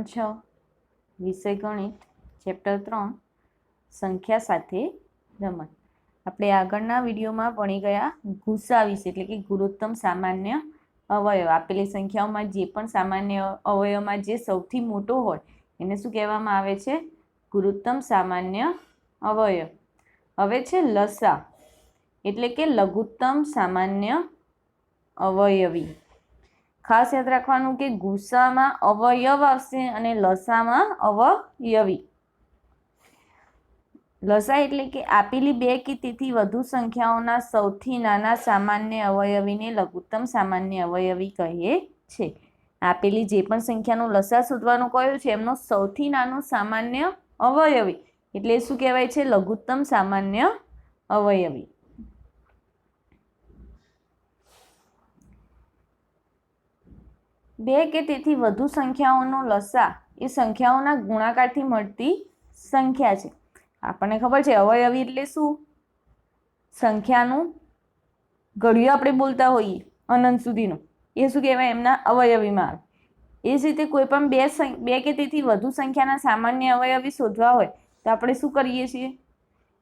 6 વિષય ગણિત ચેપ્ટર 3 સંખ્યા સાથે રમત। આપણે આગળના વિડીયોમાં ભણી ગયા ગુસા વિશે, એટલે કે ગુણોત્તમ સામાન્ય અવયવ। આપેલી સંખ્યાઓમાં જે પણ સામાન્ય અવયવમાં જે સૌથી મોટો હોય એને શું કહેવામાં આવે છે? ગુણોત્તમ સામાન્ય અવયવ। હવે છે લસા, એટલે કે લઘુત્તમ સામાન્ય અવયવી। ખાસ યાદ રાખવાનું કે ગુસામાં અવયવ આવશે અને લસામાં અવયવી। લસા એટલે કે આપેલી બે કે તેથી વધુ સંખ્યાઓના સૌથી નાના સામાન્ય અવયવીને લઘુત્તમ સામાન્ય અવયવી કહે છે। આપેલી જે પણ સંખ્યાનો લસા શોધવાનું કહ્યું છે એમનો સૌથી નાનો સામાન્ય અવયવી એટલે શું કહેવાય છે? લઘુત્તમ સામાન્ય અવયવી। બે કે તેથી વધુ સંખ્યાઓનો લસા એ સંખ્યાઓના ગુણાકારથી મળતી સંખ્યા છે। આપણને ખબર છે અવયવી એટલે શું? સંખ્યાનું ઘડિયું આપણે બોલતા હોઈએ અનંત સુધીનું, એ શું કહેવાય? એમના અવયવીમાં આવે। એ જ રીતે કોઈ પણ બે કે તેથી વધુ સંખ્યાના સામાન્ય અવયવી શોધવા હોય તો આપણે શું કરીએ છીએ?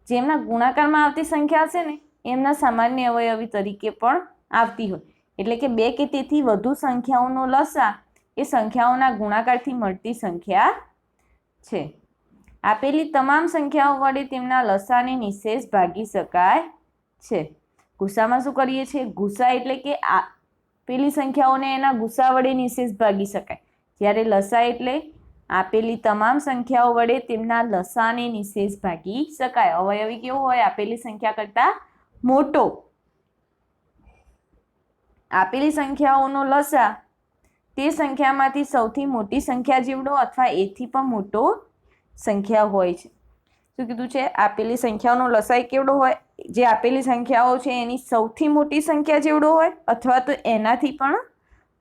જેમના ગુણાકારમાં આવતી સંખ્યા હશે ને એમના સામાન્ય અવયવી તરીકે પણ આવતી હોય, એટલે કે બે કે તેથી વધુ સંખ્યાઓનો લસા એ સંખ્યાઓના ગુણાકારથી મળતી સંખ્યા છે। આપેલી તમામ સંખ્યાઓ વડે તેમના લસાને નિશેષ ભાગી શકાય છે। ગુસામાં શું કરીએ છીએ? ગુસા એટલે કે આપેલી સંખ્યાઓને એના ગુસા વડે નિશેષ ભાગી શકાય, જ્યારે લસા એટલે આપેલી તમામ સંખ્યાઓ વડે તેમના લસાને નિશેષ ભાગી શકાય। અવયવી કેવો હોય? આપેલી સંખ્યા કરતા મોટો। આપેલી સંખ્યાઓનો લસા તે સંખ્યામાંથી સૌથી મોટી સંખ્યા જેવડો અથવા એથી પણ મોટો સંખ્યા હોય છે। શું કીધું છે? આપેલી સંખ્યાઓનો લસા કેવડો હોય? જે આપેલી સંખ્યાઓ છે એની સૌથી મોટી સંખ્યા જેવડો હોય અથવા તો એનાથી પણ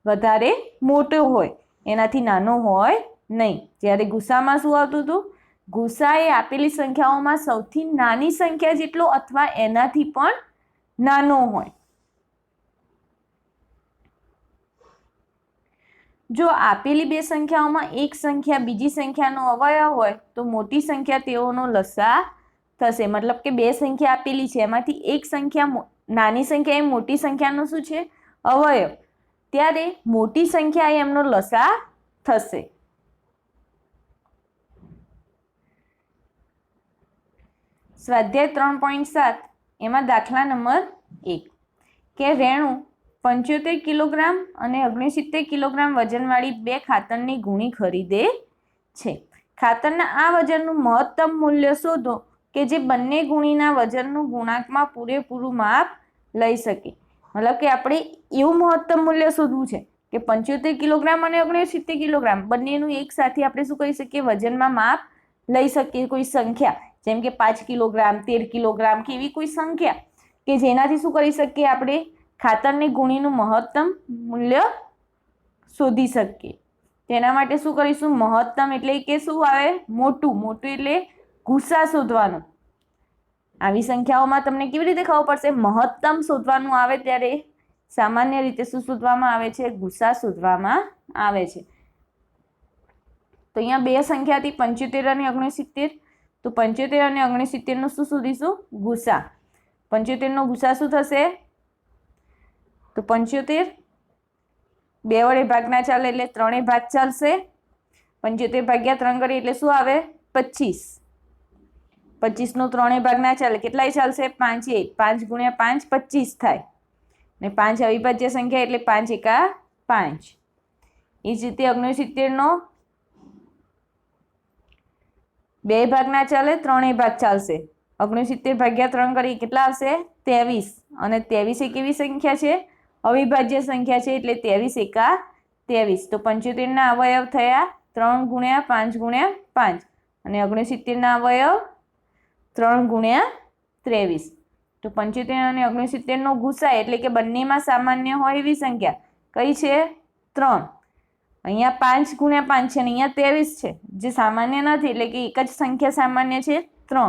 વધારે મોટો હોય, એનાથી નાનો હોય નહીં। જ્યારે ગુસામાં શું આવતું હતું? ગુસા એ આપેલી સંખ્યાઓમાં સૌથી નાની સંખ્યા જેટલો અથવા એનાથી પણ નાનો હોય। જો આપેલી બે સંખ્યાઓમાં એક સંખ્યા બીજી સંખ્યાનો અવયવ હોય તો મોટી સંખ્યા તેઓનો લસા થશે। મતલબ કે બે સંખ્યા આપેલી છે એમાંથી એક સંખ્યા નાની સંખ્યા એ મોટી સંખ્યાનો શું છે? અવયવ, ત્યારે મોટી સંખ્યા એ એમનો લસા થશે। સ્વાધ્યાય 3.7 એમાં દાખલા નંબર 1 કે રેણુ 75 કિલોગ્રામ અને 69 કિલોગ્રામ વજનવાળી બે ખાતરની ગુણી ખરીદે છે। ખાતરના આ વજનનું મહત્તમ મૂલ્ય શોધો કે જે બંને ગુણીના વજનનું ગુણાંકમાં પૂરેપૂરું માપ લઈ શકે। મતલબ કે આપણે એવું મહત્તમ મૂલ્ય શોધવું છે કે 75 કિલોગ્રામ અને 69 કિલોગ્રામ બંનેનું એક સાથે આપણે શું કરી શકીએ? વજનમાં માપ લઈ શકીએ। કોઈ સંખ્યા જેમ કે 5 કિલોગ્રામ 13 કિલોગ્રામ કે એવી કોઈ સંખ્યા કે જેનાથી શું કરી શકીએ? આપણે ખાતરની ગુણીનું મહત્તમ મૂલ્ય શોધી શકીએ। તેના માટે શું કરીશું? મહત્તમ એટલે કે શું આવે? મોટું। મોટું એટલે ગુસા શોધવાનું। આવી સંખ્યાઓમાં તમને કેવી રીતે ખબર પડશે? મહત્તમ શોધવાનું આવે ત્યારે સામાન્ય રીતે શું શોધવામાં આવે છે? ગુસા શોધવામાં આવે છે। તો અહીંયા બે સંખ્યા હતી 75 અને 69, તો 75 અને 69 નો શું શોધીશું? ગુસા। 75 નો ગુસા શું થશે? તો 75 બે વડે ભાગ ના ચાલે એટલે ત્રણે ભાગ ચાલશે। 75 ભાગ્યા 3 કરીએ એટલે શું આવે? 25। 25 નો ત્રણે ભાગ ના ચાલે, કેટલાય ચાલશે? 5 5 ગુણ્યા 5 25 થાય ને 5 અવિભાજ્ય સંખ્યા એટલે 5 એકા 5। એ જ રીતે 69 નો બે ભાગ ના ચાલે, ત્રણેય ભાગ ચાલશે। 69 ભાગ્યા 3 કરીએ કેટલા આવશે? 23। અને 23 એ કેવી સંખ્યા છે? અવિભાજ્ય સંખ્યા છે એટલે 23 એકા 23। તો 75 ના અવયવ થયા 3 ગુણ્યા 5 ગુણ્યા 5 અને 69 ના અવયવ 3 ગુણ્યા 23। તો 75 અને 69 નો ગુસા એટલે કે બંનેમાં સામાન્ય હોય એવી સંખ્યા કઈ છે? 3। અહીંયા 5 ગુણ્યા 5 છે અને અહીંયા 23 છે, જે સામાન્ય નથી એટલે કે એક જ સંખ્યા સામાન્ય છે 3।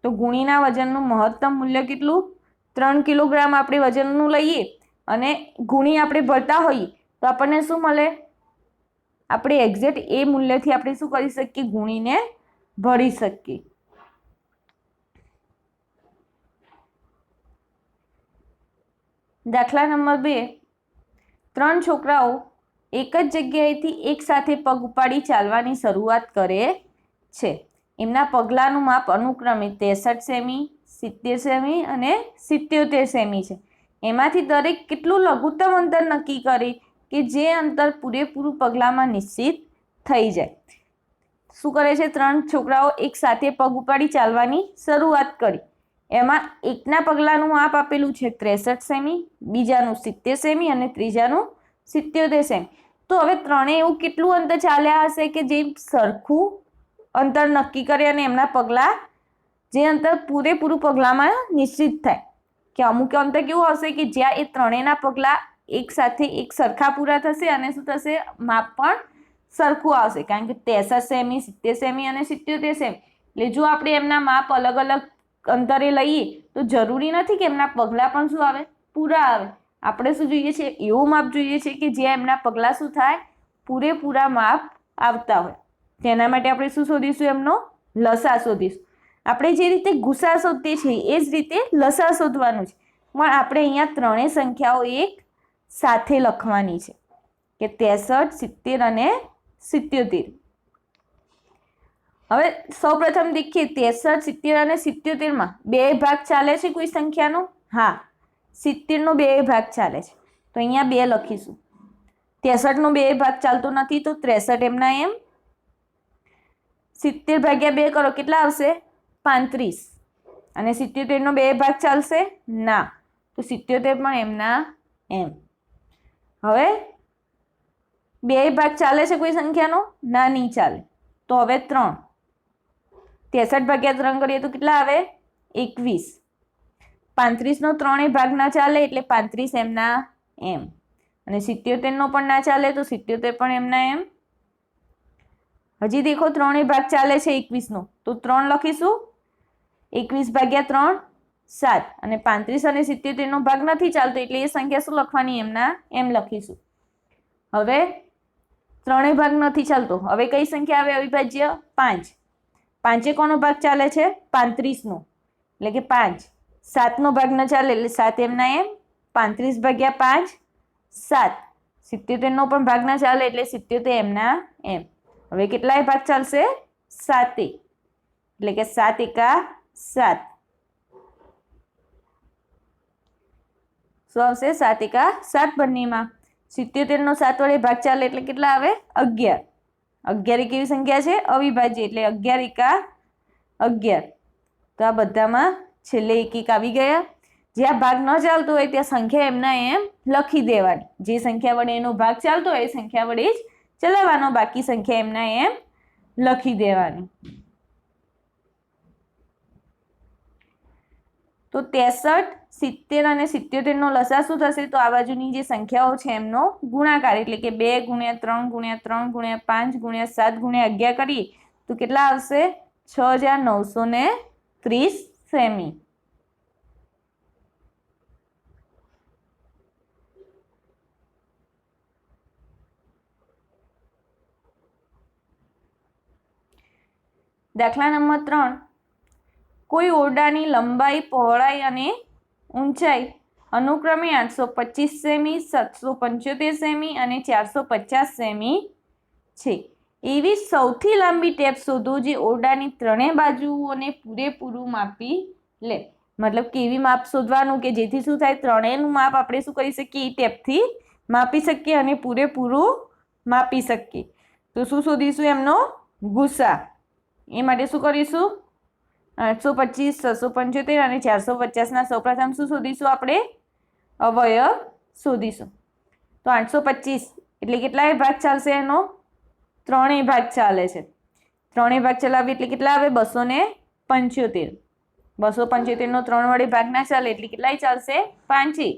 તો ગુણીના વજનનું મહત્તમ મૂલ્ય કેટલું? 3 કિલોગ્રામ આપણે વજનનું લઈએ અને ગુણી આપણે ભરતા હોઈએ તો આપણને શું મળે? આપણે એક્ઝેક્ટ એ મૂલ્યથી આપણે શું કરી શકીએ, ગુણીને ભરી શકીએ. દાખલા નંબર 2, 3 છોકરાઓ એક જ જગ્યાએથી એક સાથે પગ ઉપાડી ચાલવાની શરૂઆત કરે છે. એમના પગલાંનું માપ અનુક્રમે 63 સેમી, 70 સેમી અને 77 સેમી છે. એમાંથી દરેક કેટલું લઘુત્તમ અંતર નક્કી કરે કે જે અંતર પૂરેપૂરું પગલાંમાં નિશ્ચિત થઈ જાય. શું કરે છે, 3 છોકરાઓ એક સાથે પગ ઉપાડી ચાલવાની શરૂઆત કરી. એમાં એકના પગલાંનું માપ આપેલું છે 63 સેમી, બીજાનું 70 સેમી અને ત્રીજાનું 77 સેમી. તો હવે ત્રણે એવું કેટલું અંતર ચાલ્યા હશે કે જે સરખું અંતર નક્કી કરે અને એમના પગલાં જે અંતર પૂરેપૂરું પગલાંમાં નિશ્ચિત થાય. કે અમુક અંતર કેવું હશે કે જ્યાં એ ત્રણેયના પગલાં એક સાથે એક સરખા પૂરા થશે અને શું થશે, માપ પણ સરખું આવશે. કારણ કે 63 સેમી, 70 સેમી અને 77 સેમી. એટલે જો આપણે એમના માપ અલગ અલગ અંતરે લઈએ તો જરૂરી નથી કે એમના પગલાં પણ શું આવે, પૂરા આવે. આપણે શું જોઈએ છે, એવું માપ જોઈએ છે કે જ્યાં એમના પગલાં શું થાય, પૂરેપૂરા માપ આવતા હોય. તેના માટે આપણે શું શોધીશું, એમનો લસા શોધીશું. આપણે જે રીતે ગુસા શોધીએ છીએ એ જ રીતે લસા શોધવાનું છે. પણ આપણે અહીંયા ત્રણેય સંખ્યાઓ એક સાથે લખવાની છે કે 63, 70 અને 77. હવે સૌપ્રથમ દેખીએ 63, 70 અને 77માં બે ભાગ ચાલે છે કોઈ સંખ્યાનો? હા, 70નો બે ભાગ ચાલે છે તો અહીંયા 2 લખીશું. 63નો બે ભાગ ચાલતો નથી તો 63 એમના એમ. 70 ભાગ્યા 2 કરો કેટલા આવશે? 35. અને 77નો બે ભાગ ચાલશે? ના, તો 77 પણ એમના એમ. હવે બે ભાગ ચાલે છે કોઈ સંખ્યાનો? ના, નહીં ચાલે. તો હવે 3. 63 ભાગ્યા 3 કરીએ તો કેટલા આવે? 21. 35નો 3 ભાગ ના ચાલે એટલે 35 એમના એમ. અને 77નો પણ ના ચાલે તો 77 પણ એમના એમ. હજી દેખો 3 ભાગ ચાલે છે 21નો તો 3 લખીશું. 21 ભાગ્યા 3 7. અને 35 અને 77નો ભાગ નથી ચાલતો એટલે એ સંખ્યા શું લખવાની? એમના એમ લખીશું. હવે 3 ભાગ નથી ચાલતો, હવે કઈ સંખ્યા આવે અવિભાજ્ય? 5. 5 કોનો ભાગ ચાલે છે? 35નો એટલે કે 5. 7નો ભાગ ન ચાલે એટલે 7 એમના એમ. 35 ભાગ્યા 5 7. 77નો પણ ભાગ ના ચાલે એટલે 77 એમના એમ. હવે કેટલાય ભાગ ચાલશે? 7. એટલે કે 7 એકા 7. શું આવશે? 7 એકા 7 બંનેમાં. 77નો 7 વડે ભાગ ચાલે એટલે કેટલા આવે? 11. 11 એ કેવી સંખ્યા છે? અવિભાજ્ય એટલે 11 એકા 11. તો આ બધામાં છેલ્લે એક આવી ગયા. જ્યાં ભાગ ન ચાલતો હોય ત્યાં સંખ્યા એમના એમ લખી દેવાની. જે સંખ્યા વડે એનો ભાગ ચાલતો હોય એ સંખ્યા વડે જ ચલાવવાનો, બાકી સંખ્યા એમના એમ લખી દેવાની. તો 63, 70 અને 77નો લસા શું થશે? તો આ બાજુની જે સંખ્યાઓ છે એમનો ગુણાકાર એટલે કે 2 × 3 × 3 × 5 × 7 × 11 કરીએ તો કેટલા આવશે? 6930 સેમી. દાખલા નંબર 3, કોઈ ઓરડાની લંબાઈ, પહોળાઈ અને ઊંચાઈ અનુક્રમે 825 સેમી, 775 સેમી અને 450 સેમી છે. એવી સૌથી લાંબી ટેપ શોધો જે ઓરડાની ત્રણેય બાજુઓને પૂરેપૂરું માપી લે. મતલબ કેવી માપ શોધવાનું કે જેથી શું થાય, ત્રણેયનું માપ આપણે શું કરી શકીએ? એ ટેપથી માપી શકીએ અને પૂરેપૂરું માપી શકીએ. તો શું શોધીશું? એમનો ગુસા. એ માટે શું કરીશું? 825, 675 અને 450ના સૌપ્રથમ શું શોધીશું? આપણે અવયવ શોધીશું. તો 825 એટલે કેટલાય ભાગ ચાલશે? એનો ત્રણેય ભાગ ચાલે છે. ત્રણેય ભાગ ચલાવીએ એટલે કેટલા આવે? 275. 275નો 3 વડે ભાગ ના ચાલે એટલે કેટલાય ચાલશે? 5.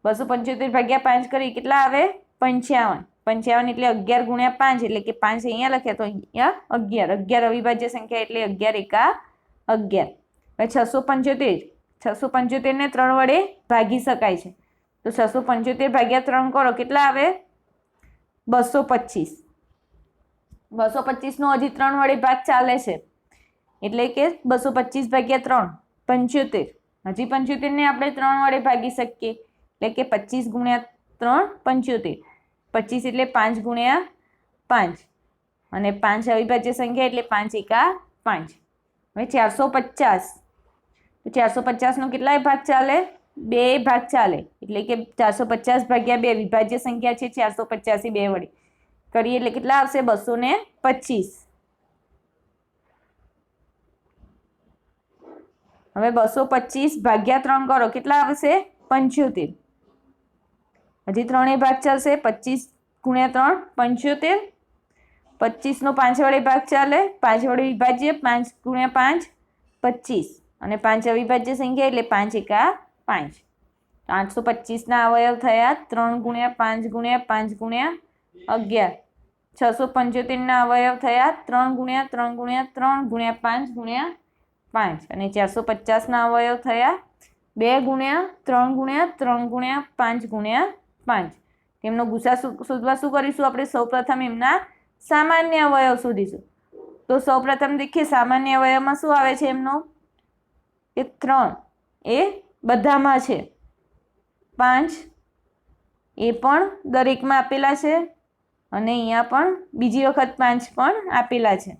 275 ભાગ્યા 5 કરી કેટલા આવે? 55. 55 એટલે 11 × 5 એટલે કે 5 અહીંયા લખ્યા તો અહીંયા 11. 11 અવિભાજ્ય સંખ્યા એટલે 11 એકા 11. હવે 675 ને 3 વડે ભાગી શકાય છે તો 675 ભાગ્યા 3 કરો કેટલા આવે? 225. 225 નો હજી 3 વડે ભાગ ચાલે છે એટલે કે 225 ભાગ્યા 3 75. હજી 75 ને આપણે 3 વડે ભાગી શકીએ એટલે કે 25 ગુણ્યા 3 75. 25 એટલે 5 ગુણ્યા 5 અને 5 અવિભાજ્ય સંખ્યા એટલે 5 એકા 5. હવે 450 તો 450 નો કેટલાય ભાગ ચાલે? 2 ભાગ ચાલે એટલે કે 450 ભાગ્યા 2 વિભાજ્ય સંખ્યા છે 450 2 વડે કરીએ એટલે કેટલા આવશે? 225. હવે 225 ભાગ્યા 3 કરો કેટલા આવશે? 75. હજી 3 ભાગ ચાલશે 25 ગુણ્યા 3 75. 25 નો 5 વડે ભાગ ચાલે 5 વડે વિભાજ્ય 5 ગુણ્યા 5 25 અને 5 અવિભાજ્ય સંખ્યા એટલે 5 એકા 5. 825 ના અવયવ થયા 3 ગુણ્યા 5 ગુણ્યા 5 ગુણ્યા 11. 675 ના અવયવ થયા 3 ગુણ્યા 3 ગુણ્યા 3 ગુણ્યા 5 ગુણ્યા 5 અને 450 ના અવયવ થયા 2 ગુણ્યા 3 ગુણ્યા 3 ગુણ્યા 5 ગુણ્યા 5. તેમનો ગુસા શોધવા શું કરીશું આપણે? સૌપ્રથમ એમના સામાન્ય અવયવ શોધીશું. તો સૌપ્રથમ દેખીએ સામાન્ય અવયવમાં શું આવે છે એમનો? એ 3 એ બધામાં છે, 5 એ પણ દરેકમાં આપેલા છે અને અહીંયા પણ બીજી વખત 5 પણ આપેલા છે.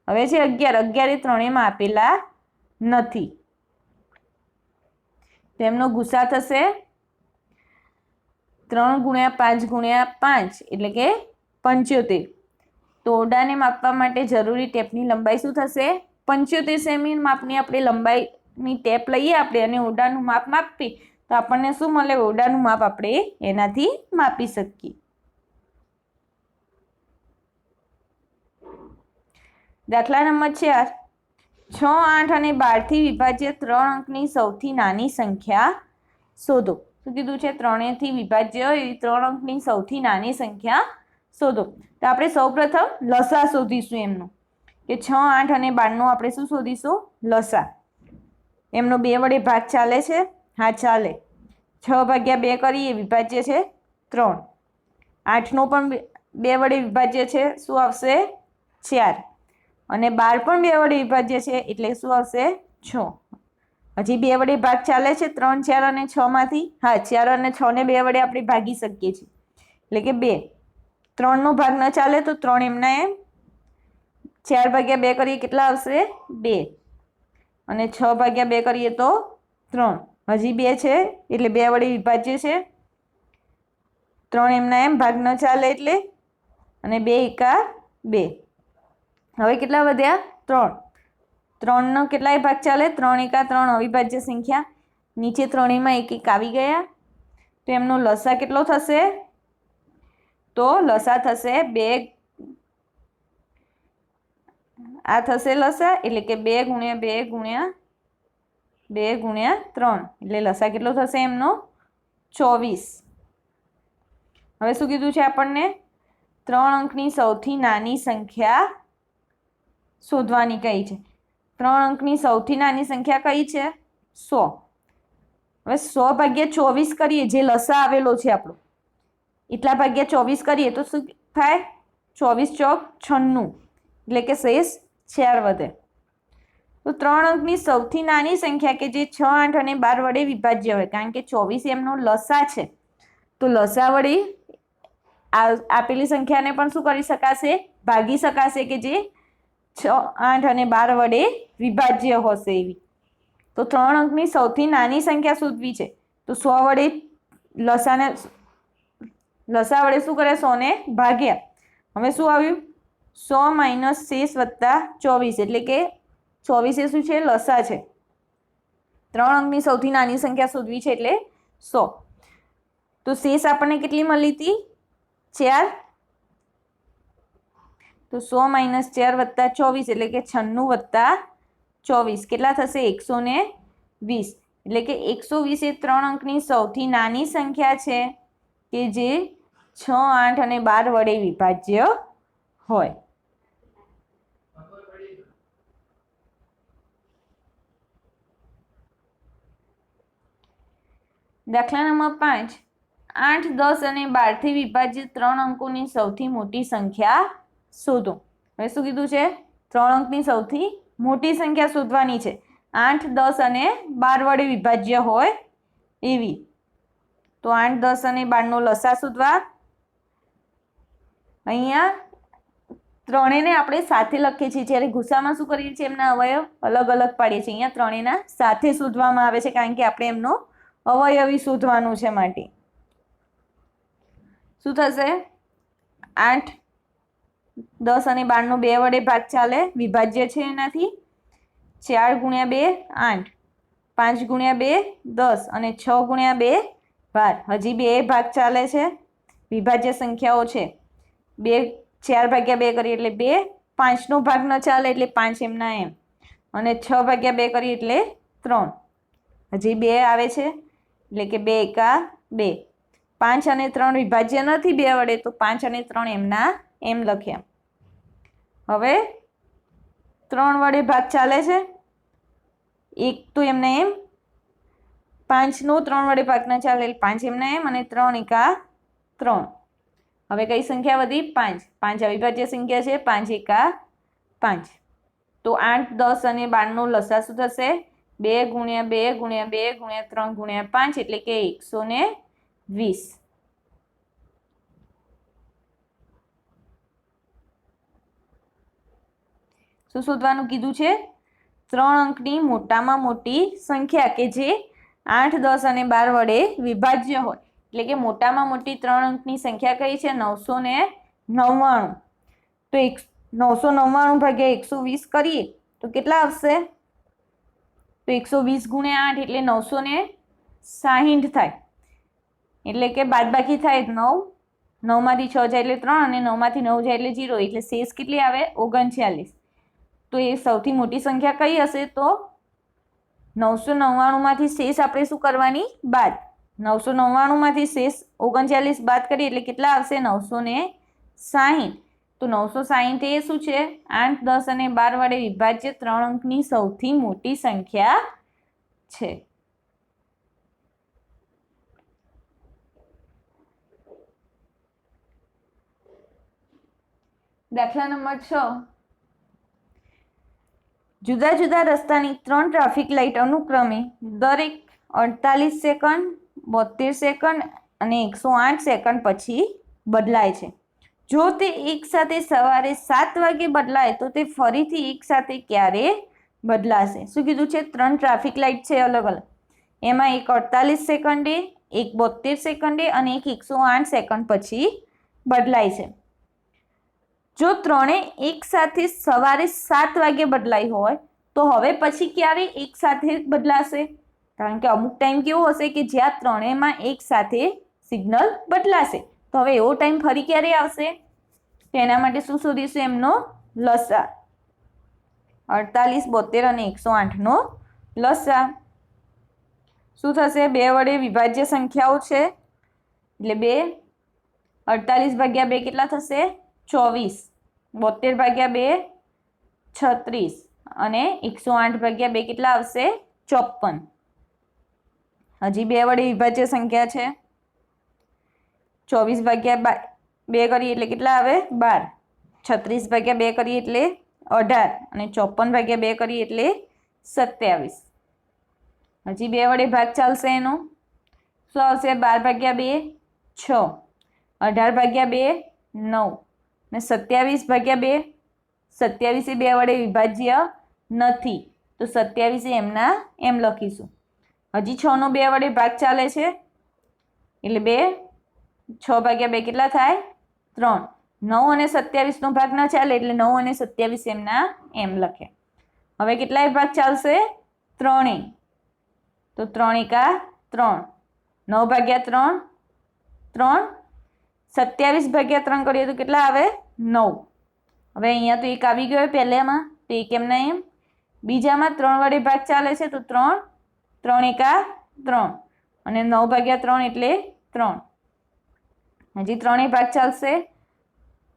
હવે છે 11. 11 એ ત્રણેયમાં આપેલા નથી. તેમનો ગુસા થશે 3 ગુણ્યા 5 ગુણ્યા 5 એટલે કે 75. તો ઓરડાને માપવા માટે જરૂરી ટેપની લંબાઈ શું થશે? 75 સેમી માપની આપણે લંબાઈની ટેપ લઈએ આપણે અને ઓરડાનું માપ માપીએ તો આપણને શું મળે? ઓરડાનું માપ આપણે એનાથી માપી શકીએ. દાખલા નંબર 4. 6, 8 અને 12 થી વિભાજ્ય 3 અંકની સૌથી નાની સંખ્યા શોધો. શું કીધું છે? 3 થી વિભાજ્ય એવી 3 અંકની સૌથી નાની સંખ્યા શોધો. તો આપણે સૌપ્રથમ લસા શોધીશું એમનો કે 6, 8 અને 12 નો આપણે શું શોધીશું? લસા. એમનો 2 વડે ભાગ ચાલે છે? હા ચાલે. 6 ભાગ્યા 2 કરીએ વિભાજ્ય છે 3. 8 નો પણ 2 વડે વિભાજ્ય છે શું આવશે? 4 અને 12 પણ 2 વડે વિભાજ્ય છે એટલે શું આવશે? 6. હજી 2 વડે ભાગ ચાલે છે 3, 4 અને 6 માંથી? હા 4 અને 6 ને 2 વડે આપણે ભાગી શકીએ છીએ એટલે કે 2. 3 નો ભાગ ન ચાલે તો 3 એમના એમ. 4 ભાગ્યા 2 કરીએ કેટલા આવશે? 2 અને 6 ભાગ્યા 2 કરીએ તો 3. હજી 2 છે એટલે 2 વડે વિભાજ્ય છે. 3 એમના એમ ભાગ ન ચાલે એટલે અને 2 એકા 2. હવે કેટલા વધ્યા? 3. 3 નો કેટલાય ભાગ ચાલે? 3 એકા 3 અવિભાજ્ય સંખ્યા. નીચે ત્રણેયમાં એક એક આવી ગયા તો એમનો લસા કેટલો થશે? તો લસા થશે 2. આ થશે લસા એટલે કે 2 ગુણ્યા 2 ગુણ્યા 2 ગુણ્યા 3 એટલે લસા કેટલો થશે એમનો? 24. હવે શું કીધું છે આપણને? 3 અંકની સૌથી નાની સંખ્યા શોધવાની કઈ છે. 3 અંકની સૌથી નાની સંખ્યા કઈ છે? 100. હવે 100 ભાગ્યા 24 કરીએ જે લસા આવેલો છે આપણો એટલા ભાગ્યા 24 કરીએ તો શું થાય? 24 ચોક 96 એટલે કે શેષ 4 વધે. તો 3 અંકની સૌથી નાની સંખ્યા કે જે 6, 8 અને 12 વડે વિભાજ્ય હોય કારણ કે 24 એમનો લસા છે તો લસા વડે આપેલી સંખ્યાને પણ શું કરી શકાશે? ભાગી શકાશે કે જે 6, 8 અને 12 વડે વિભાજ્ય હશે એવી. તો 3 અંકની સૌથી નાની સંખ્યા શોધવી છે તો 100 વડે લસા વડે શું કરે? 100 ને ભાગ્યા. હવે શું આવ્યું? 100 માઇનસ શેષ વત્તા 24 એટલે કે 24 એ શું છે? લસા છે. 3 અંકની સૌથી નાની સંખ્યા શોધવી છે એટલે 100. તો શેષ આપણને કેટલી મળી હતી? 4. તો 100 માઇનસ 4 વત્તા 24 એટલે કે 96 વત્તા 24 કેટલા થશે? 120. એટલે કે 120 એ 3 અંકની સૌથી નાની સંખ્યા છે કે જે 6, 8 અને 12 વડે વિભાજ્ય હોય. દાખલા નંબર 5. 8, 10 અને 12 થી વિભાજિત 3 અંકોની સૌથી મોટી સંખ્યા શોધો. હવે શું કીધું છે? 3 અંકની સૌથી મોટી સંખ્યા શોધવાની છે. 8, 10 અને 12 વડે વિભાજ્ય હોય એવી. તો 8, 10 અને 12 નો લસા શોધવા. અહીંયા ત્રણેયને આપણે સાથે લખીએ છીએ, જ્યારે ગુસામાં શું કરીએ છીએ? એમના અવયવ અલગ અલગ પાડીએ છીએ. અહીંયા ત્રણેયના સાથે શોધવામાં આવે છે, કારણ કે આપણે એમનો અવયવી શોધવાનું છે માટે. શું થશે? 8, 10 અને 12 નો 2 વડે ભાગ ચાલે, વિભાજ્ય છે એનાથી. 4 ગુણ્યા 2 8, 5 ગુણ્યા 2 10 અને 6 ગુણ્યા 2 12. હજી 2 ભાગ ચાલે છે, વિભાજ્ય સંખ્યાઓ છે. 4 ભાગ્યા 2 કરીએ એટલે 2, 5 નો ભાગ ન ચાલે એટલે 5 એમના એમ, અને 6 ભાગ્યા 2 કરીએ એટલે 3. હજી 2 આવે છે એટલે કે 2 એકા 2. 5 અને 3 વિભાજ્ય નથી 2 વડે, તો 5 અને 3 એમના એમ લખ્યા. હવે 3 વડે ભાગ ચાલે છે, 1 તો એમને એમ, 5 નો 3 વડે ભાગ ના ચાલે એટલે 5 એમના એમ, અને 3 એકા 3. હવે કઈ સંખ્યા વધી? 5. 5 અવિભાજ્ય સંખ્યા છે, 5 એકા 5. તો 8, 10 અને 12 નો લસા શું થશે? 2 ગુણ્યા 2 ગુણ્યા 2 ગુણ્યા 3 ગુણ્યા 5 એટલે કે 120. શું શોધવાનું કીધું છે? 3 અંકની મોટામાં મોટી સંખ્યા કે જે 8, 10 અને 12 વડે વિભાજ્ય હોય. એટલે કે મોટામાં મોટી 3 અંકની સંખ્યા કઈ છે? 999. તો 999 ભાગ્યા 120 કરીએ તો કેટલા આવશે? તો 120 ગુણ્યા 8 એટલે 960 થાય. એટલે કે બાદબાકી થાય 9, 9 માંથી 6 જાય એટલે 3 અને 9 માંથી 9 જાય એટલે 0, એટલે શેષ કેટલી આવે? 39. તો એ સૌથી મોટી સંખ્યા કઈ હશે? તો 999 માંથી શેષ આપણે શું કરવાની? બાદ. 999 માંથી શેષ 39 બાદ કરીએ એટલે કેટલા આવશે? 960. તો 960 એ શું છે? 8, 10 અને 12 વડે વિભાજ્ય 3 અંકની સૌથી મોટી સંખ્યા છે. દાખલા નંબર 6. જુદા જુદા રસ્તાની 3 ટ્રાફિક લાઇટ અનુક્રમે દરેક 48 સેકન્ડ, 72 સેકન્ડ અને 108 સેકન્ડ પછી બદલાય છે. જો તે એક સાથે સવારે 7 વાગે બદલાય તો તે ફરીથી એક સાથે ક્યારે બદલાશે? શું કીધું છે? 3 ટ્રાફિક લાઇટ છે અલગ અલગ, એમાં એક 48 સેકન્ડે, એક 72 સેકન્ડે અને એક 108 સેકન્ડ પછી બદલાય છે. જો ત્રણે એક સાથે સવારે 7 વાગે બદલાઈ હોય તો હવે પછી ક્યારે એક સાથે બદલાશે? કારણ કે અમુક ટાઈમ કેવો હશે કે જ્યાં ત્રણેયમાં એક સાથે સિગ્નલ બદલાશે. તો હવે એવો ટાઈમ ફરી ક્યારે આવશે? તો એના માટે શું શોધીશું? એમનો લસા. 48, 72 અને 108 નો લસા શું થશે? 2 વડે વિભાજ્ય સંખ્યાઓ છે એટલે 2. 48 ભાગ્યા 2 કેટલા થશે? 24. 72 ભાગ્યા 2 36 અને 108 ભાગ્યા 2 કેટલા આવશે? 54. હજી 2 વડે વિભાજ્ય સંખ્યા છે. 24 ભાગ્યા 2 કરીએ એટલે કેટલા આવે? 12. 36 ભાગ્યા 2 કરીએ એટલે 18 અને 54 ભાગ્યા 2 કરીએ એટલે 27. હજી 2 વડે ભાગ ચાલશે એનો. શું આવશે? 12 ભાગ્યા 2 6, 18 ભાગ્યા 2 9 અને 27 ભાગ્યા 2. 27 એ 2 વડે વિભાજ્ય નથી, તો 27 એમના એમ લખીશું. હજી 6 નો 2 વડે ભાગ ચાલે છે એટલે 2. 6 ભાગ્યા 2 કેટલા થાય? 3. 9 અને 27 નો ભાગ ના ચાલે એટલે 9 અને 27 એમના એમ લખે. હવે કેટલાય ભાગ ચાલશે? 3. તો 3 એકા 3. 9 ભાગ્યા 3 3. 27 ભાગ્યા 3 કરીએ તો કેટલા આવે? 9. હવે અહીંયા તો એક આવી ગયો પહેલામાં, તો એક એમના એમ. બીજામાં 3 વડે ભાગ ચાલે છે તો 3. 3 એકા 3 અને 9 ભાગ્યા 3 એટલે 3. હજી 3 ભાગ ચાલશે.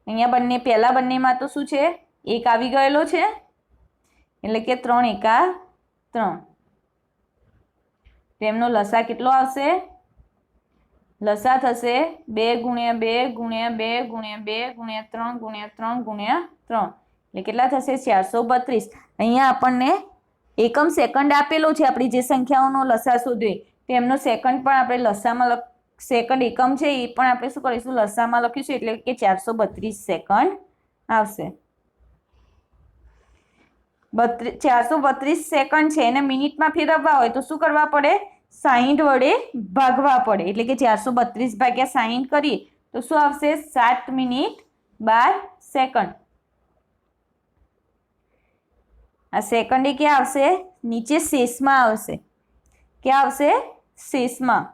અહીંયા પહેલા બંનેમાં તો શું છે? એક આવી ગયેલો છે એટલે કે 3 એકા 3. તો એમનો લસા કેટલો આવશે? લસા થશે 2 ગુણ્યા 2 ગુણ્યા 2 ગુણ્યા 2 ગુણ્યા 3 ગુણ્યા 3 ગુણ્યા 3 એટલે કેટલા થશે 432. અહીંયા આપણને એકમ સેકન્ડ આપેલો છે, આપણી જે સંખ્યાઓનો લસા શોધ્યો તેમનો સેકન્ડ પણ આપણે લસામાં સેકન્ડ એકમ છે એ પણ આપણે શું કરીશું લસામાં લખીશું, એટલે કે 432 સેકન્ડ આવશે. 432 સેકન્ડ છે એને મિનિટમાં ફેરવવા હોય તો શું કરવા પડે? 60 વડે ભાગવા પડે. એટલે કે 432 ભાગ્યા 60 કરીએ તો શું આવશે? 7 મિનિટ 12 સેકન્ડ. આ સેકન્ડ એ ક્યાં આવશે? નીચે શેષમાં આવશે. ક્યાં આવશે? શેષમાં.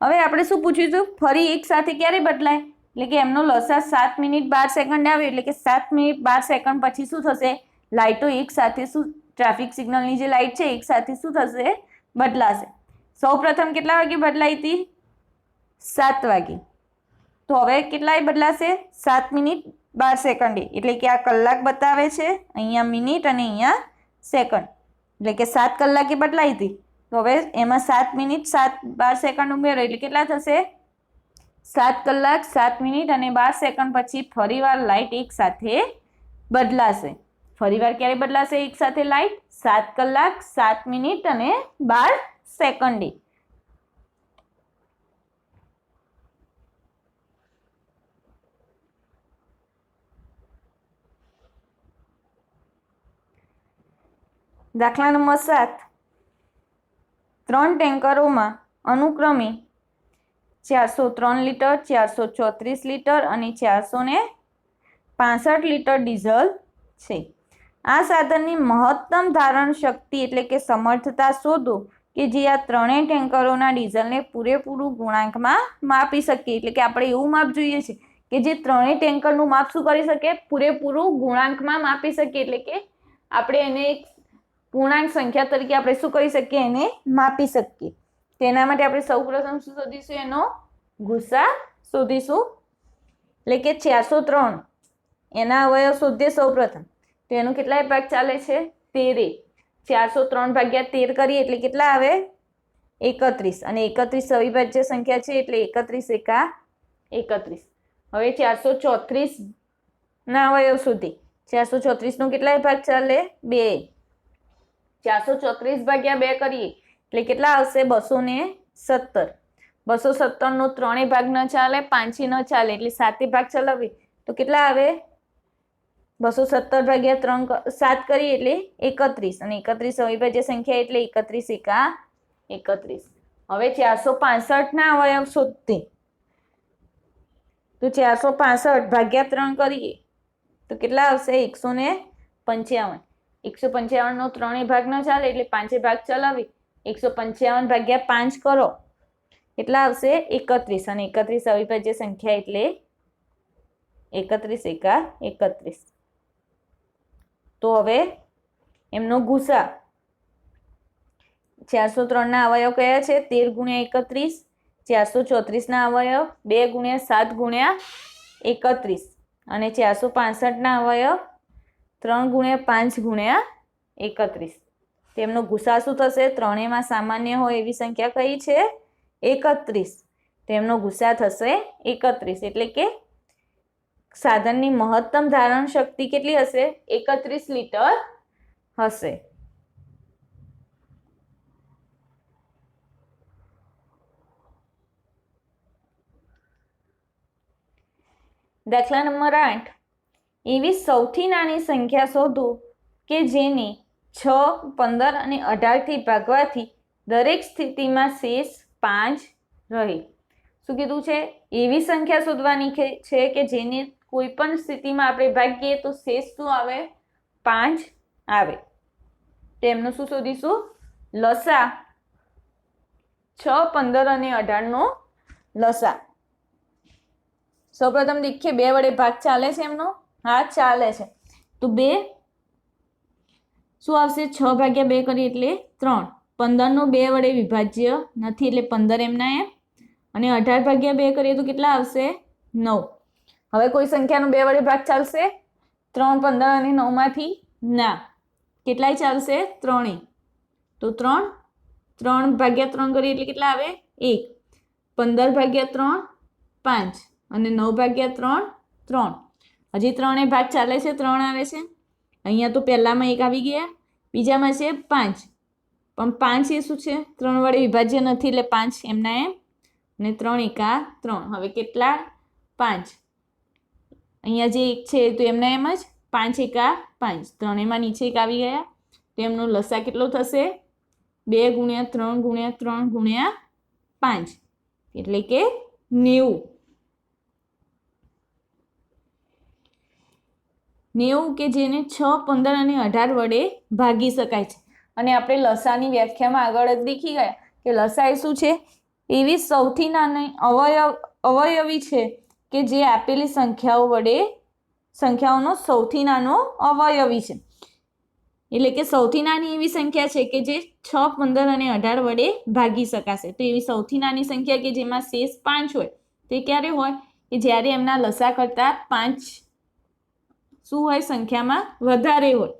હવે આપણે શું પૂછ્યું હતું? ફરી એક સાથે ક્યારે બદલાય? એટલે કે એમનો લસા 7 મિનિટ 12 સેકન્ડ આવે એટલે કે 7 મિનિટ 12 સેકન્ડ પછી શું થશે? લાઇટો એક સાથે શું ટ્રાફિક સિગ્નલની જે લાઇટ છે એક સાથે શું થશે? બદલાશે. સૌ પ્રથમ કેટલા વાગે બદલાઈ હતી? 7 વાગે. તો હવે કેટલાય બદલાશે? 7 મિનિટ 12 સેકન્ડે. એટલે કે આ કલાક બતાવે છે, અહીંયા મિનિટ અને અહીંયા સેકન્ડ. એટલે કે 7 કલાકે બદલાઈ હતી. તો હવે એમાં 7 મિનિટ 12 સેકન્ડ ઉમેરો એટલે કેટલા થશે? 7 કલાક 7 મિનિટ અને 12 સેકન્ડ પછી ફરીવાર લાઇટ એક સાથે બદલાશે. ફરીવાર ક્યારે બદલાશે એક સાથે લાઇટ? 7 કલાક 7 મિનિટ અને 12 સેકન્ડે. દાખલા નંબર 7. 3 ટેન્કરોમાં અનુક્રમે 403 લીટર, 434 લીટર અને 465 લીટર ડીઝલ છે. આ સાધનની મહત્તમ ધારણ શક્તિ એટલે કે સમર્થતા શોધો કે જે આ ત્રણેય ટેન્કરોના ડીઝલને પૂરેપૂરું ગુણાંકમાં માપી શકે. એટલે કે આપણે એવું માપ જોઈએ છે કે જે ત્રણેય ટેન્કરનું માપ શું કરી શકે? પૂરેપૂરું ગુણાંકમાં માપી શકે. એટલે કે આપણે એને એક પૂર્ણાંક સંખ્યા તરીકે આપણે શું કરી શકીએ? એને માપી શકીએ. તેના માટે આપણે સૌપ્રથમ શું શોધીશું? એનો ગુસા શોધીશું. એટલે કે 403 એના અવયવ શોધીએ સૌપ્રથમ. તો એનું કેટલાય ભાગ ચાલે છે? 13. 403 ભાગ્યા 13 કરીએ એટલે કેટલા આવે? 31. અને 31 અવિભાજ્ય સંખ્યા છે એટલે 31 એકા 31. હવે 434 ના અવયવ શોધીએ. 434 નો કેટલાય ભાગ ચાલે? 2. 434 ભાગ્યા 2 કરીએ એટલે કેટલા આવશે? 217. 217 નો 3 ભાગ ન ચાલે, 5 ન ચાલે એટલે 7 ભાગ ચલાવીએ તો કેટલા આવે? 217 ભાગ્યા 3 7 કરીએ એટલે 31. અને 31 અવિભાજ્ય સંખ્યા એટલે 31 એકા 31. હવે 465 ના અવયવ શોધીએ. તો 465 ભાગ્યા 3 કરીએ તો કેટલા આવશે? 155. 155 નો 3 ભાગ ન ચાલે એટલે 5 ભાગ ચલાવી 155 ભાગ્યા 5 કરો કેટલા આવશે? 31. અને 31 અવિભાજ્ય સંખ્યા એટલે 31 એકા 31. તો હવે એમનો ગુસા 403 ના અવયવ કયા છે? 13 ગુણ્યા 31. 434 ના અવયવ 2 ગુણ્યા 7 ગુણ્યા 31. અને 465 ના અવયવ 3 ગુણ્યા 5 ગુણ્યા 31. તેમનો ગુસા શું થશે? ત્રણેયમાં સામાન્ય હોય એવી સંખ્યા કઈ છે? 31. તેમનો ગુસા થશે 31. એટલે કે સાધનની મહત્તમ ધારણ શક્તિ કેટલી હશે? 31 લીટર હશે. દાખલા નંબર 8. એવી સૌથી નાની સંખ્યા શોધો કે જેને 6, 15 અને 18 થી ભાગવાથી દરેક સ્થિતિમાં શેષ 5 રહે. શું કીધું છે? એવી સંખ્યા શોધવાની છે કે જેને કોઈ પણ સ્થિતિમાં આપણે ભાગીએ તો શેષ શું આવે? 5 આવે. તેમનું શું શોધીશું? લસા 6, 15 અને 18 નો લસા. સૌપ્રથમ દેખીએ 2 વડે ભાગ ચાલે છે એમનો? હા ચાલે છે. તો 2 શું આવશે? 6 ભાગ્યા 2 કરીએ એટલે 3. 15 નો 2 વડે વિભાજ્ય નથી એટલે 15 એમના એમ. અને 18 ભાગ્યા 2 કરીએ તો કેટલા આવશે? 9. હવે કોઈ સંખ્યાનો 2 વડે ભાગ ચાલશે? 3, 15 અને 9 માંથી? ના. કેટલાય ચાલશે? 3. તો 3 ભાગ્યા 3 કરીએ એટલે કેટલા આવે? 1. 15 ભાગ્યા 3 5 અને 9 ભાગ્યા 3 3. હજી 3 ભાગ ચાલે છે, 3 આવે છે. અહીંયા તો પહેલામાં 1 આવી ગયા, બીજામાં છે 5, પણ 5 એ શું છે 3 વડે વિભાજ્ય નથી એટલે 5 એમના એમ, અને 3 એકા 3. હવે કેટલા 5, અહીંયા જે 1 છે તો એમના એમ જ, 5 એકા 5, 3 એમાં નીચે 1 આવી ગયા, તો એમનો લસા કેટલો થશે 2 ગુણ્યા 3 ગુણ્યા 3 ગુણ્યા 5, એટલે કે 90. 90 કે જેને 6, 15 અને 18 વડે ભાગી શકાય છે. અને આપણે લસાની વ્યાખ્યામાં આગળ જ દેખી ગયા કે લસા એ શું છે, એવી સૌથી નાની અવયવી છે કે જે આપેલી સંખ્યાઓનો સૌથી નાનો અવયવી છે. એટલે કે સૌથી નાની એવી સંખ્યા છે કે જે 6, 15 અને 18 વડે ભાગી શકાશે. તો એવી સૌથી નાની સંખ્યા કે જેમાં શેષ 5 હોય તે ક્યારે હોય કે જ્યારે એમના લસા કરતાં 5 શું હોય સંખ્યામાં વધારે હોય.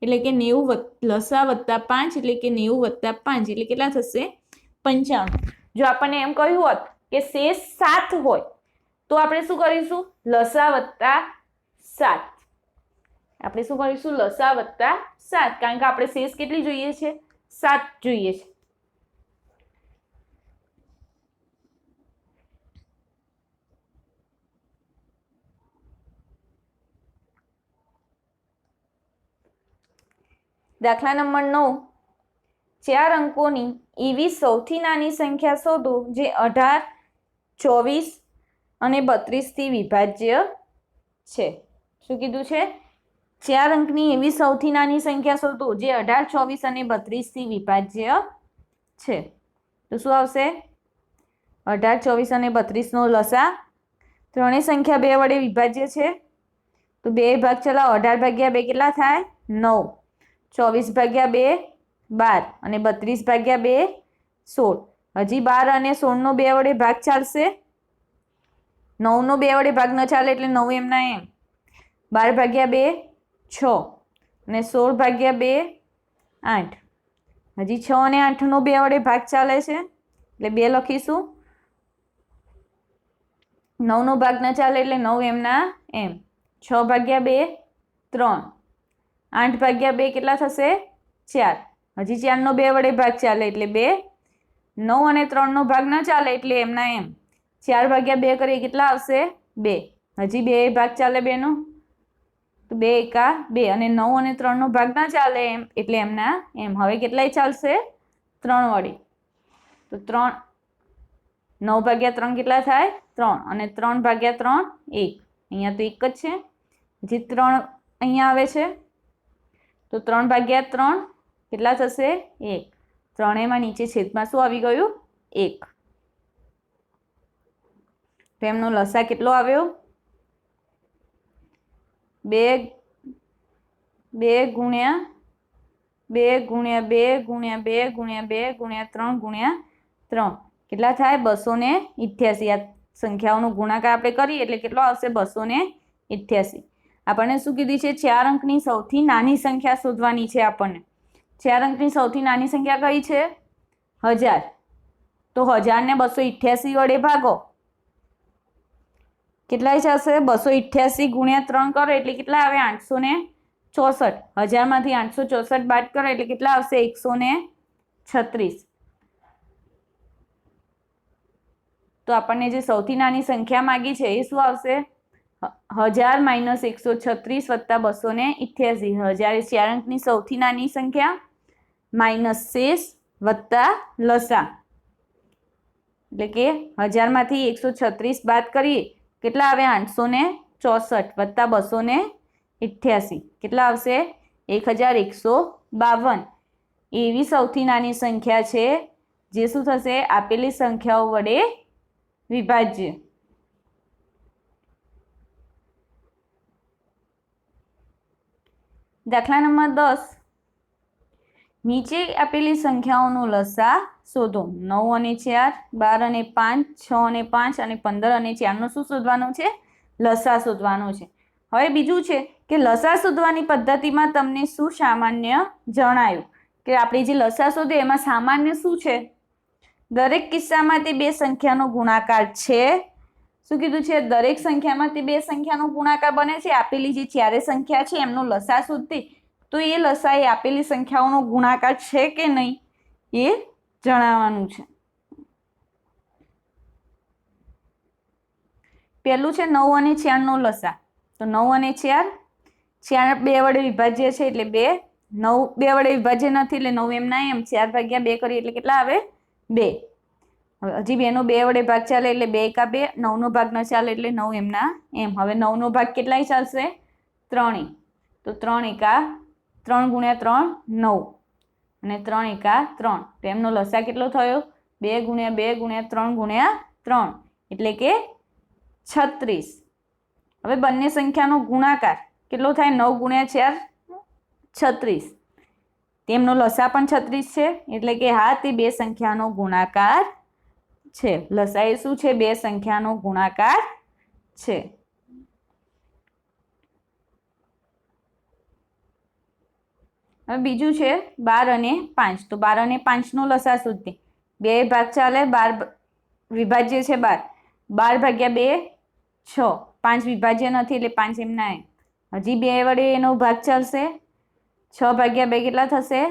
એટલે કે 90 લસા વત્તા 5 એટલે કે 90 વત્તા 5 એટલે કેટલા થશે 55. જો આપણને એમ કહ્યું હોત કે શેષ 7 હોય તો આપણે શું કરીશું લસા વત્તા 7, આપણે શું કરીશું લસા વત્તા 7, કારણ કે આપણે શેષ કેટલી જોઈએ છે 7 જોઈએ છે. દાખલા નંબર 9, 4 અંકોની એવી સૌથી નાની સંખ્યા શોધો જે 18, 24 અને 32 થી વિભાજ્ય છે. શું કીધું છે 4 અંકની એવી સૌથી નાની સંખ્યા શોધો જે 18, 24 અને 32 થી વિભાજ્ય છે. તો શું આવશે 18, 24 અને 32 નો લસા. ત્રણેય સંખ્યા 2 વડે વિભાજ્ય છે તો 2 ભાગ ચલાવો, 18 ભાગ્યા 2 કેટલા થાય 9, 24 ભાગ્યા 2 12 અને 32 ભાગ્યા 2 16. હજી 12 અને 16 નો 2 વડે ભાગ ચાલશે, 9 નો 2 વડે ભાગ ન ચાલે એટલે 9 એમના એમ, 12 ભાગ્યા 2 6 અને 16 ભાગ્યા 2 8. હજી 6 અને 8 નો 2 વડે ભાગ ચાલે છે એટલે 2 લખીશું, 9 નો ભાગ ન ચાલે એટલે 9 એમના એમ, 6 ભાગ્યા 2 3, 8 ભાગ્યા 2 કેટલા થશે 4. હજી 4 નો 2 વડે ભાગ ચાલે એટલે 2, 9 અને 3 નો ભાગ ન ચાલે એટલે એમના એમ, 4 ભાગ્યા 2 કરીએ કેટલા આવશે 2. હજી 2 ભાગ ચાલે 2 નો તો 2 એકા 2 અને 9 અને 3 નો ભાગ ના ચાલે એમ એટલે એમના એમ. હવે કેટલાય ચાલશે 3 વડે, તો 3, 9 ભાગ્યા 3 કેટલા થાય 3 અને 3 ભાગ્યા 3 1. અહીંયા તો 1 જ છે, હજી 3 અહીંયા આવે છે તો 3 ભાગ્યા 3 કેટલા થશે 1. ત્રણેયમાં નીચે છેદમાં શું આવી ગયું 1. તો એમનો લસા કેટલો આવ્યો 2 ગુણ્યા 2 ગુણ્યા 2 ગુણ્યા 2 ગુણ્યા 2 ગુણ્યા 3 ગુણ્યા 3 કેટલા થાય 288. આ સંખ્યાઓનો ગુણાકાર આપણે કરીએ એટલે કેટલો આવશે 288. આપણને શું કીધી છે 4 અંકની સૌથી નાની સંખ્યા શોધવાની છે. આપણને 4 અંકની સૌથી નાની સંખ્યા કઈ છે 1000. તો 1000 ને 288 વડે ભાગો કેટલાય થશે 288 ગુણ્યા 3 કરો એટલે કેટલા આવે 864. 1000 માંથી 864 બાદ કરો એટલે કેટલા આવશે 136. તો આપણને જે સૌથી નાની સંખ્યા માંગી છે એ શું આવશે 1000 માઇનસ 136 વત્તા 288. 1000 એ 4 અંકની સૌથી નાની સંખ્યા માઇનસ શેષ વત્તા લસા, એટલે કે 1000 માંથી 136 બાદ કરીએ કેટલા આવે 864 વત્તા 288 કેટલા આવશે 1152. એવી સૌથી નાની સંખ્યા છે જે શું થશે આપેલી સંખ્યાઓ વડે વિભાજ્ય. દાખલા નંબર 10, નીચે આપેલી સંખ્યાઓનો લસા શોધો. 9 અને 4, 12 અને 5, 6 અને 5 અને 15 અને 4 નો શું શોધવાનો છે લસા શોધવાનો છે. હવે બીજું છે કે લસા શોધવાની પદ્ધતિમાં તમને શું સામાન્ય જણાયું કે આપણે જે લસા શોધે એમાં સામાન્ય શું છે દરેક કિસ્સામાં તે બે સંખ્યાનો ગુણાકાર છે શું કીધું છે? દરેક સંખ્યામાંથી બે સંખ્યાનો ગુણાકાર બને છે. આપેલી જે ચારે સંખ્યા છે એમનો લસા શોધતી, તો એ લસા એ આપેલી સંખ્યાઓનો ગુણાકાર છે કે નહીં એ જણાવવાનું છે. પહેલું છે 9 અને 4 નો લસા. તો 9 અને 4, 4 2 વડે વિભાજ્ય છે એટલે 2, 9 2 વડે વિભાજ્ય નથી એટલે 9 એમના એમ, 4 ભાગ્યા 2 કરીએ એટલે કેટલા આવે? 2. હવે હજી 2 નો 2 વડે ભાગ ચાલે એટલે 2 એકા 2, 9 નો ભાગ ન ચાલે એટલે 9 એમના એમ. હવે 9 નો ભાગ કેટલાય ચાલશે? 3. તો 3 એકા 3 ગુણ્યા 3 9 અને 3 એકા 3. તો એમનો લસા કેટલો થયો? 2 ગુણ્યા 2 ગુણ્યા 3 ગુણ્યા 3 એટલે કે 36. હવે બંને સંખ્યાનો ગુણાકાર કેટલો થાય? 9 ગુણ્યા 4 36. તેમનો લસા પણ 36 છે એટલે કે હા, તે બે સંખ્યાનો ગુણાકાર છે. લસા એ શું છે? બે સંખ્યાનો ગુણાકાર છે. હવે બીજું છે 12 અને 5. તો 12 અને 5 નો લસા શોધીએ. 2 ભાગ ચાલે, 12 વિભાજ્ય છે 12. 12 ભાગ્યા 2 6, 5 વિભાજ્ય નથી એટલે 5 એમના એમ. હજી 2 વડે એનો ભાગ ચાલશે. 6 ભાગ્યા 2 કેટલા થશે?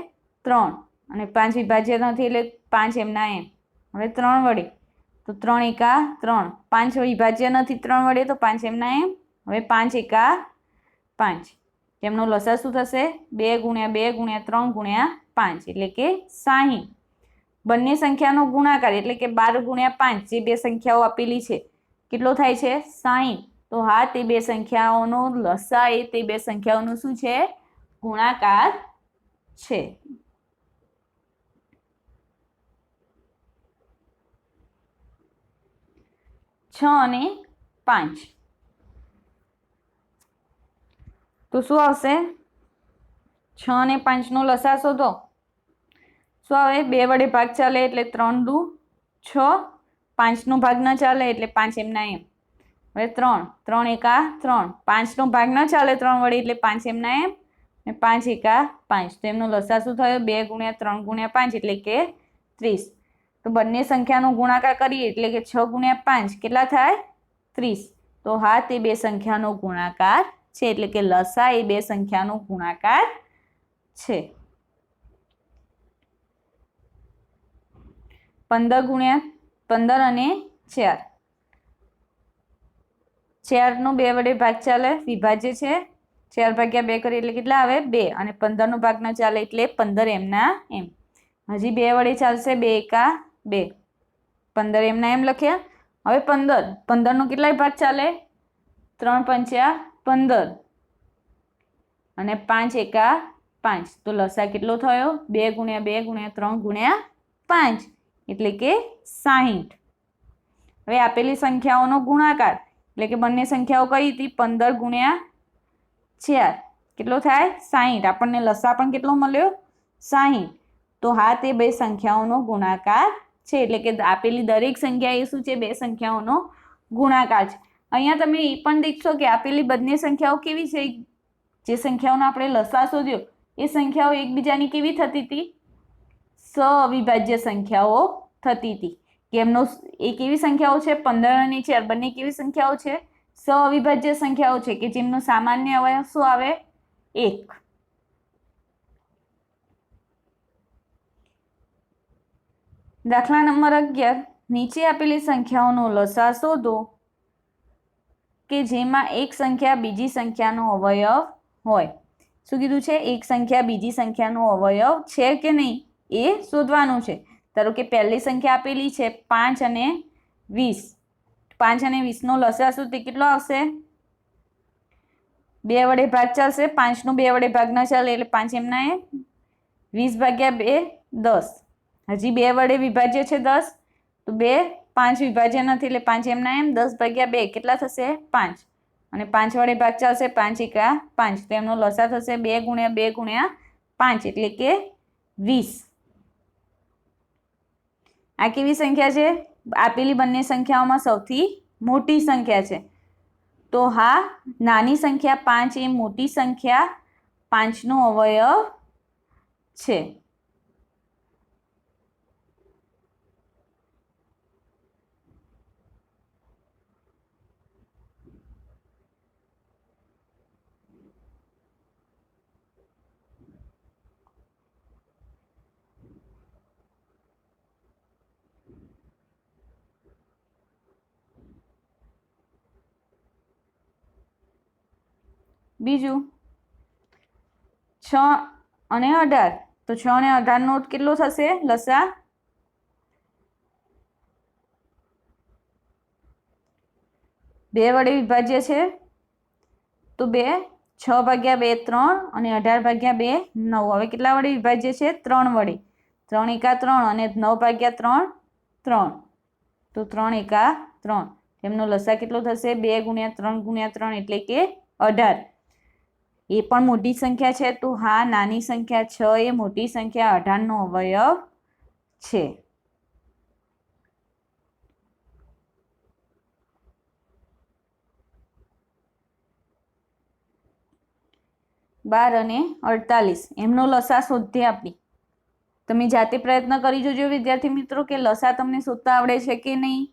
3 અને 5 વિભાજ્ય નથી એટલે 5 એમના એમ. હવે 3 વડે, તો 3 એકા 3, 5 વિભાજ્ય નથી 3 વડે તો 5 એમના એમ. હવે 5 એકા 5. તેમનો લસા શું થશે? 2 ગુણ્યા 2 ગુણ્યા 3 ગુણ્યા 5 એટલે કે 60. બંને સંખ્યાનો ગુણાકાર એટલે કે 12 ગુણ્યા 5 જે બે સંખ્યાઓ આપેલી છે કેટલો થાય છે? 60. તો હા, તે બે સંખ્યાઓનો લસા એ તે બે સંખ્યાઓનું શું છે? ગુણાકાર છે. છ અને 5. તો શું આવશે? 6 અને 5 નો લસા શોધો. શું આવે? 2 વડે ભાગ ચાલે એટલે 3 દુ 6, 5 નો ભાગ ન ચાલે એટલે 5 એમના એમ. હવે 3, 3 એકા 3, 5 નો ભાગ ન ચાલે 3 વડે એટલે 5 એમના એમ અને 5 એકા 5. તો એમનો લસા શું થયો? 2 ગુણ્યા 3 ગુણ્યા 5 એટલે કે 30. તો બંને સંખ્યાનો ગુણાકાર કરીએ એટલે કે 6 ગુણ્યા 5 કેટલા થાય? 30. તો હા, તે બે સંખ્યાનો ગુણાકાર છે એટલે કે લસા એ બે સંખ્યાનો ગુણાકાર છે. 15 અને 4. 4 નો 2 વડે ભાગ ચાલે, વિભાજ્ય છે. 4 ભાગ્યા 2 કરીએ એટલે કેટલા આવે? 2 અને 15 નો ભાગ ના ચાલે એટલે 15 એમના એમ. હજી 2 વડે ચાલશે. 2 એકા 2, 15 એમના એમ લખ્યા. હવે 15 નો કેટલાય ભાગ ચાલે? 3 પંચ્યા 15 અને 5 એકા 5. તો લસા કેટલો થયો? 2 ગુણ્યા 2 ગુણ્યા 3 ગુણ્યા 5 એટલે કે 60. હવે આપેલી સંખ્યાઓનો ગુણાકાર એટલે કે બંને સંખ્યાઓ કઈ હતી? 15 ગુણ્યા 4 કેટલો થાય? 60. આપણને લસા પણ કેટલો મળ્યો? 60. તો હા, તે બે સંખ્યાઓનો ગુણાકાર છે એટલે કે આપેલી દરેક સંખ્યા એ શું છે? બે સંખ્યાઓનો ગુણાકાર છે. અહીંયા તમે એ પણ દેખશો કે આપેલી બંને સંખ્યાઓ કેવી છે? જે સંખ્યાઓનો આપણે લસા શોધ્યો એ સંખ્યાઓ એકબીજાની કેવી થતી હતી? સઅવિભાજ્ય સંખ્યાઓ થતી હતી. કે એમનો એ કેવી સંખ્યાઓ છે? 15 અને 4 બંને કેવી સંખ્યાઓ છે? સઅવિભાજ્ય સંખ્યાઓ છે કે જેમનો સામાન્ય અવયવ શું આવે? 1. દાખલા નંબર 11. નીચે આપેલી સંખ્યાઓનો લસા શોધો કે જેમાં એક સંખ્યા બીજી સંખ્યાનો અવયવ હોય. શું કીધું છે? એક સંખ્યા બીજી સંખ્યાનો અવયવ છે કે નહીં એ શોધવાનું છે. ધારો કે પહેલી સંખ્યા આપેલી છે 5 અને 20. 5 અને 20 નો લસા શું તે કેટલો આવશે? 2 વડે ભાગ ચાલશે. 5 નો 2 વડે ભાગ ના ચાલે એટલે 5 એમના એમ. 20 ભાગ્યા 2 10. હજી 2 વડે વિભાજ્ય છે 10 તો 2, 5 વિભાજ્ય નથી એટલે 5 એમના એમ. 10 ભાગ્યા 2 કેટલા થશે? 5 અને 5 વડે ભાગ ચાલશે. 5 એકા 5. તો એમનો લસા થશે 2 ગુણ્યા 2 ગુણ્યા 5 એટલે કે 20. આ કેવી સંખ્યા છે? આપેલી બંને સંખ્યાઓમાં સૌથી મોટી સંખ્યા છે. તો હા, નાની સંખ્યા 5 એ મોટી સંખ્યા 5 નો અવયવ છે. બીજું 6 અને 18, તો 6 અને 18નો કેટલો થશે લસા? 2 વડે વિભાજ્ય છે તો 2, 6 ભાગ્યા 2 3 અને 18 ભાગ્યા 2 9. હવે કેટલા વડે વિભાજ્ય છે? 3 વડે. 3 એકા 3 અને 9 ભાગ્યા 3 3, તો 3 એકા 3. એમનો લસા કેટલો થશે? 2 ગુણ્યા 3 ગુણ્યા 3 એટલે કે 18. એ પણ મોટી સંખ્યા છે? તો હા, નાની સંખ્યા 6 એ મોટી સંખ્યા 18નો અવયવ છે. બાર અને 48 એમનો લસા શોધીએ આપણી. તમે જાતે પ્રયત્ન કરી જોજો વિદ્યાર્થી મિત્રો કે લસા તમને શોધતા આવડે છે કે નહીં.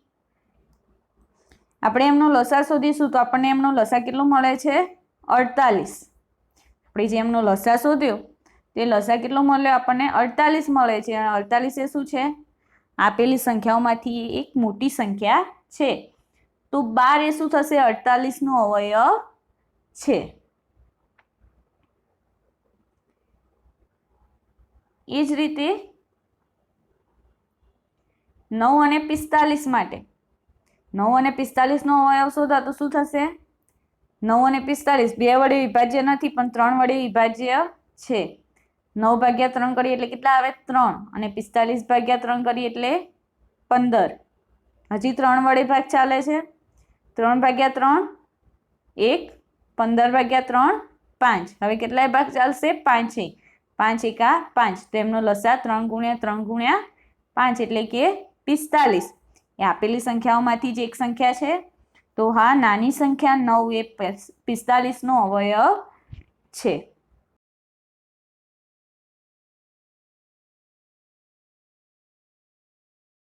આપણે એમનો લસા શોધીશું તો આપણને એમનો લસા કેટલો મળે છે? 48. આપણે જે એમનો લસા શોધ્યો તે લસા કેટલો મળ્યો આપણને? 48 મળે છે. અને 48 એ શું છે? આપેલી સંખ્યાઓમાંથી એક મોટી સંખ્યા છે. તો 12 એ શું થશે? 48નો અવયવ છે. એ જ રીતે 9 અને 45 માટે 9 અને 45નો અવયવ શોધો તો શું થશે? 9 અને 45 2 વડે વિભાજ્ય નથી પણ 3 વડે વિભાજ્ય છે. 9 ભાગ્યા 3 કરીએ એટલે કેટલા આવે? 3. અને 45 ભાગ્યા 3 કરીએ એટલે 15. હજી 3 વડે ભાગ ચાલે છે. 3 ભાગ્યા 3 1, 15 ભાગ્યા 3 5. હવે કેટલાય ભાગ ચાલશે? 5 છે. 5 એકા 5, તો એમનો લસા 3 ગુણ્યા 3 ગુણ્યા 5 એટલે કે 45. એ આપેલી સંખ્યાઓમાંથી જ એક સંખ્યા છે. તો હા, નાની સંખ્યા 9 એ 45નો અવયવ છે.